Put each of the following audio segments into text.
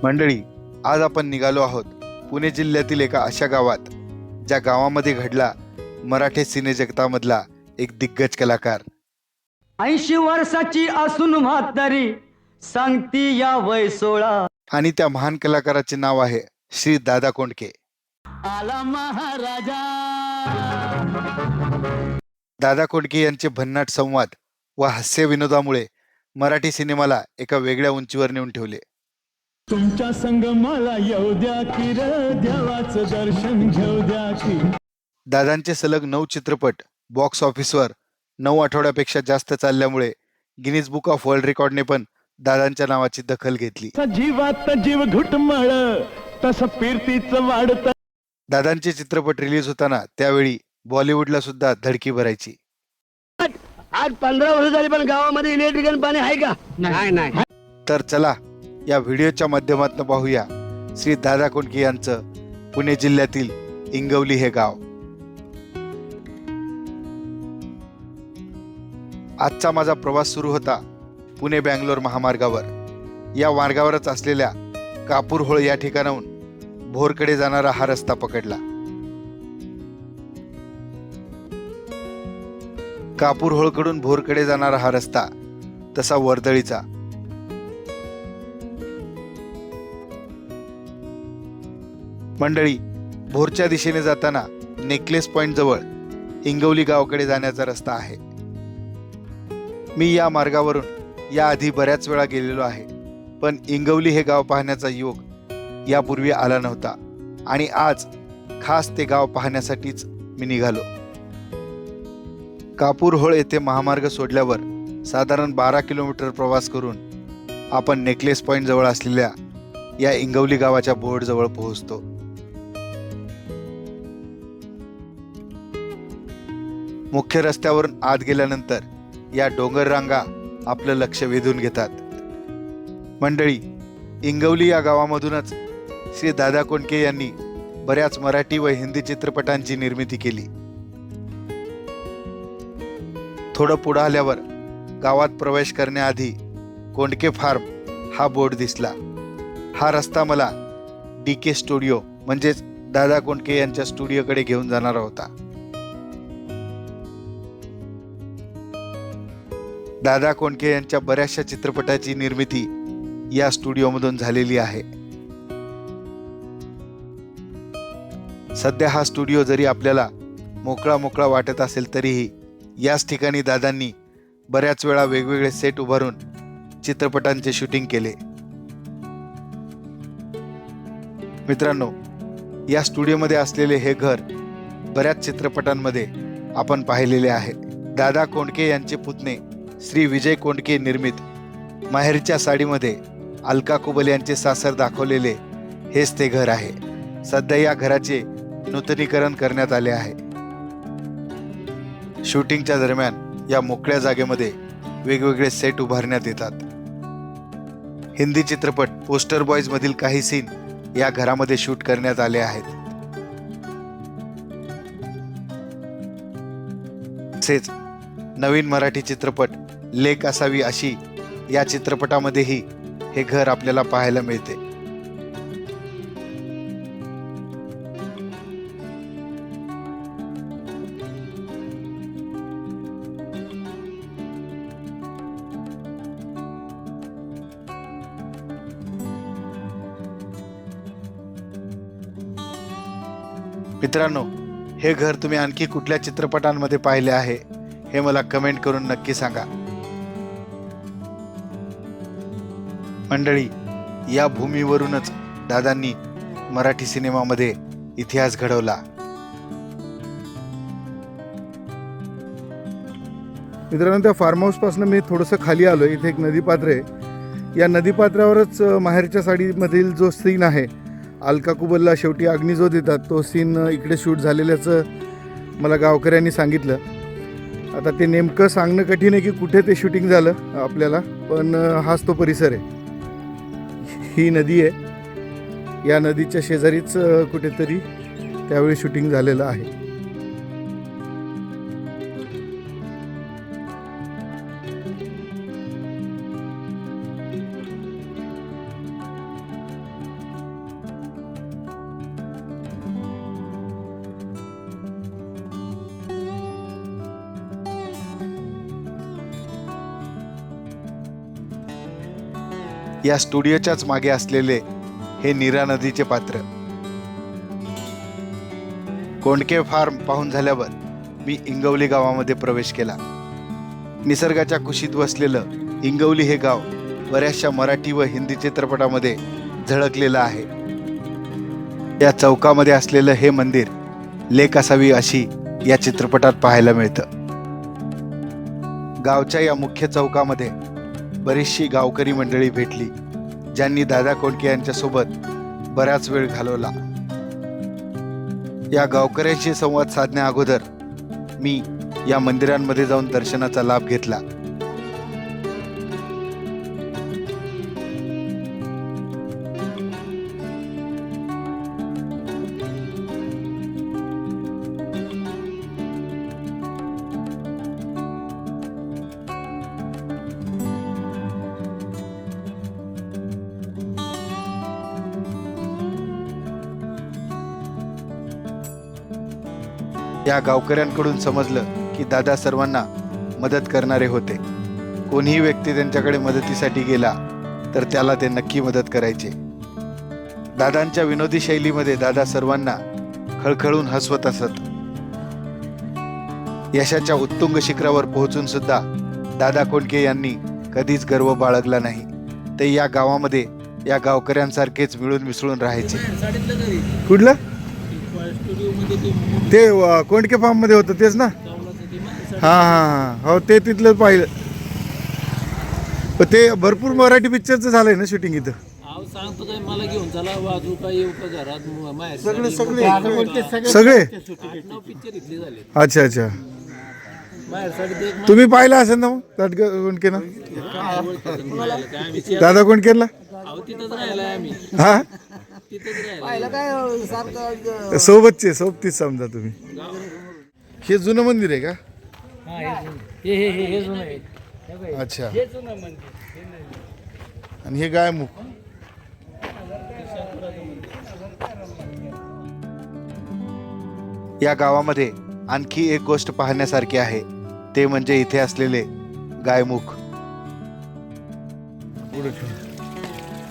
मंडळी, आज आपण निघालो आहोत पुणे जिल्ह्यातील एका अशा गावात ज्या गावामध्ये घडला मराठी सिनेजगतामधला एक दिग्गज कलाकार. 80 वर्षाची असून म्हातारी सांगती या वय 16. आणि त्या महान कलाकाराचे नाव आहे श्री दादा कोंडके. आला महाराजा. दादा कोंडके यांचे भन्नाट संवाद व हास्य विनोदामुळे मराठी सिनेमाला एका वेगळ्या उंचीवर नेऊन ठेवले. तुमच्या संग मला येऊ द्या की र, देवाचं दर्शन घेऊ द्या की. दादांचे सलग 9 चित्रपट बॉक्स ऑफिसवर 9 आठवड्यापेक्षा जास्त चालल्यामुळे गिनीज बुक ऑफ वर्ल्ड रेकॉर्डने पण दादांच्या नावाची दखल घेतली. जीवात जीव घुटमळ तसं फिरतीच वाढत. दादांचे चित्रपट रिलीज होताना त्यावेळी बॉलिवूडला सुद्धा धडकी भरायची. आज 15 वर्ष झाली पण गावामध्ये इलेक्ट्रिकल पाणी आहे का? नाही. तर चला या व्हिडिओच्या माध्यमातून पाहूया श्री दादा कोंडके यांचं पुणे जिल्ह्यातील इंगवली हे गाव. आजचा माझा प्रवास सुरू होता पुणे बँगलोर महामार्गावर. या मार्गावरच असलेल्या कापूरहोळ या ठिकाणाहून भोरकडे जाणारा हा रस्ता पकडला. कापूरहोळकडून भोरकडे जाणारा हा रस्ता तसा वर्दळीचा. मंडळी, भोरच्या दिशेने जाताना नेकलेस पॉइंट जवळ इंगवली गावाकडे जाण्याचा रस्ता आहे. मी या मार्गावरून याआधी बऱ्याच वेळा गेलेलो आहे, पण इंगवली हे गाव पाहण्याचा योग यापूर्वी आला नव्हता आणि आज खास ते गाव पाहण्यासाठीच मी निघालो. कापूरहोळ येथे महामार्ग सोडल्यावर साधारण 12 किलोमीटर प्रवास करून आपण नेकलेस पॉइंट जवळ असलेल्या या इंगवली गावाच्या बोर्ड जवळ पोहोचतो. मुख्य रस्त्यावरून आत गेल्यानंतर या डोंगर रांगा आपलं लक्ष वेधून घेतात. मंडळी, इंगवली या गावामधूनच श्री दादा कोंडके यांनी बऱ्याच मराठी व हिंदी चित्रपटांची निर्मिती केली. थोडं पुढे आल्यावर गावात प्रवेश करण्याआधी कोंडके फार्म हा बोर्ड दिसला. हा रस्ता मला DK स्टुडिओ म्हणजेच दादा कोंडके यांच्या स्टुडिओकडे घेऊन जाणारा होता. दादा कोंडके यांच्या बऱ्याचशा चित्रपटाची निर्मिती या स्टुडिओमधून झालेली आहे. सध्या हा स्टुडिओ जरी आपल्याला मोकळा वाटत असेल तरीही याच ठिकाणी दादांनी बऱ्याच वेळा वेगवेगळे सेट उभारून चित्रपटांचे शूटिंग केले. मित्रांनो, या स्टुडिओमध्ये असलेले हे घर बऱ्याच चित्रपटांमध्ये आपण पाहिलेले आहे. दादा कोंडके यांचे पुतणे श्री विजय कोंडके निर्मित माहेरच्या साडीमध्ये अलका कुबल यांचे सासर दाखवलेले हेच ते घर आहे. सध्या या घराचे नूतनीकरण करण्यात आले आहे. शूटिंगच्या दरम्यान या मोकळ्या जागेमध्ये वेगवेगळे सेट उभारण्यात येतात. हिंदी चित्रपट पोस्टर बॉयज मधील काही सीन या घरामध्ये शूट करण्यात आले आहेत. तसेच नवीन मराठी चित्रपट लेक असावी अशी या चित्रपटामध्येही हे घर आपल्याला पाहायला मिळते. मित्रांनो, हे घर तुम्ही आणखी कुठल्या चित्रपटांमध्ये पाहिले आहे हे मला कमेंट करून नक्की सांगा. मंडळी, या भूमीवरूनच दादांनी मराठी सिनेमामध्ये इतिहास घडवला. मित्रांनो, त्या फार्म हाऊसपासून मी थोडंसं खाली आलो. इथे एक नदीपात्र आहे. या नदीपात्रावरच माहेरच्या साडीमधील जो सीन आहे, अलका कुबलला शेवटी अग्नी जो देतात, तो सीन इकडे शूट झालेल्याचं मला गावकऱ्यांनी सांगितलं. आता ते नेमकं सांगणं कठीण आहे की कुठे ते शूटिंग झालं आपल्याला, पण हाच तो परिसर आहे. ही नदी आहे. या नदीच्या शेजारीच कुठेतरी त्यावेळी शूटिंग झालेलं आहे. या स्टुडिओच्याच मागे असलेले हे नीरा नदीचे पात्र. कोंडके फार्म पाहून झाल्यावर मी इंगवली गावामध्ये प्रवेश केला. निसर्गाच्या कुशीत वसलेलं इंगवली हे गाव बऱ्याचशा मराठी व हिंदी चित्रपटामध्ये झळकलेलं आहे. या चौकामध्ये असलेलं हे मंदिर लेक असावी अशी या चित्रपटात पाहायला मिळतं. गावच्या या मुख्य चौकामध्ये बरीचशी गावकरी मंडळी भेटली, ज्यांनी दादा कोंडके यांच्यासोबत बराच वेळ घालवला. या गावकऱ्यांशी संवाद साधण्या अगोदर मी या मंदिरांमध्ये जाऊन दर्शनाचा लाभ घेतला. या गावकऱ्यांकडून समजलं की दादा सर्वांना मदत करणारे होते. कोणीही व्यक्ती त्यांच्याकडे मदतीसाठी गेला तर त्याला ते नक्की मदत करायचे. दादांच्या विनोदी शैलीमध्ये दादा सर्वांना खळखळून हसवत असत. यशाच्या उत्तुंग शिखरावर पोहोचून सुद्धा दादा कोंडके यांनी कधीच गर्व बाळगला नाही. ते या गावामध्ये या गावकऱ्यांसारखेच मिळून मिसळून राहायचे. कुठलं ते कोंडके फार्म मध्ये होतं तेच ना? हां हां हो ते तिथलं पाहिलं. पण ते भरपूर मराठी पिक्चरचं झालंय ना शूटिंग इथं. सांगतो काय मला घेऊन चला वाजू का येऊ का घरात सगळे पिक्चर इथले झाले. अच्छा अच्छा बाहेरसाठी तुम्ही पाहिलं असेल ना मग दादा कोंडके ना? दादा कोंडकेला तिथंच राहिलाय आम्ही. हा तिथंच राहिलाय. सोबतचे सोबतीच समजा तुम्ही. हे जुनं मंदिर आहे का? हे जुनं आहे. अच्छा. हे जुनं मंदिर. आणि हे गायमुख. या गावामध्ये आणखी एक गोष्ट पाहण्यासारखी आहे, ते म्हणजे इथे असलेले गायमुख.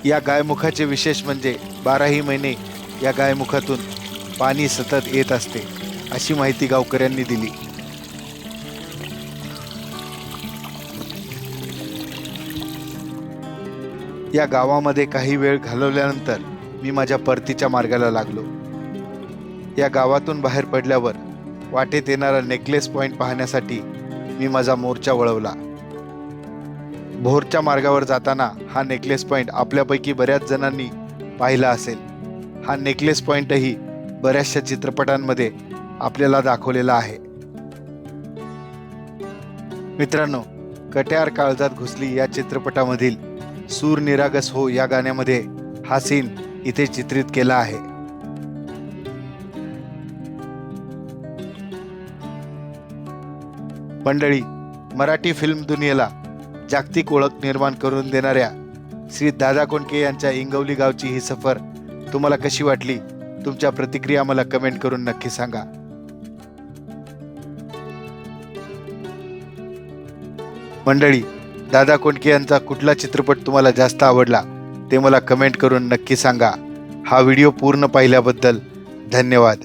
या गायमुखाचे विशेष म्हणजे 12ही महिने या गायमुखातून पाणी सतत येत असते, अशी माहिती गावकऱ्यांनी दिली. या गावामध्ये काही वेळ घालवल्यानंतर मी माझ्या परतीच्या मार्गाला लागलो. या गावातून बाहेर पडल्यावर वाटेत येणारा नेकलेस पॉइंट पाहण्यासाठी मी माझा मोर्चा वळवला. भोरच्या मार्गावर जाताना हा नेकलेस पॉइंट आपल्यापैकी बऱ्याच जणांनी पाहिला असेल. हा नेकलेस पॉइंटही बऱ्याचशा चित्रपटांमध्ये आपल्याला दाखवलेला आहे. मित्रांनो, कट्यार काळजात घुसली या चित्रपटामधील सूर निरागस हो या गाण्यामध्ये हा सीन इथे चित्रित केला आहे. मंडळी, मराठी फिल्म दुनियेला जागतिक ओळख निर्माण करून देणाऱ्या श्री दादा कोंडके यांच्या इंगवली गावची ही सफर तुम्हाला कशी वाटली? तुमच्या प्रतिक्रिया मला कमेंट करून नक्की सांगा. मंडळी, दादा कोंडके यांचा कुठला चित्रपट तुम्हाला जास्त आवडला ते मला कमेंट करून नक्की सांगा. हा व्हिडिओ पूर्ण पाहिल्याबद्दल धन्यवाद.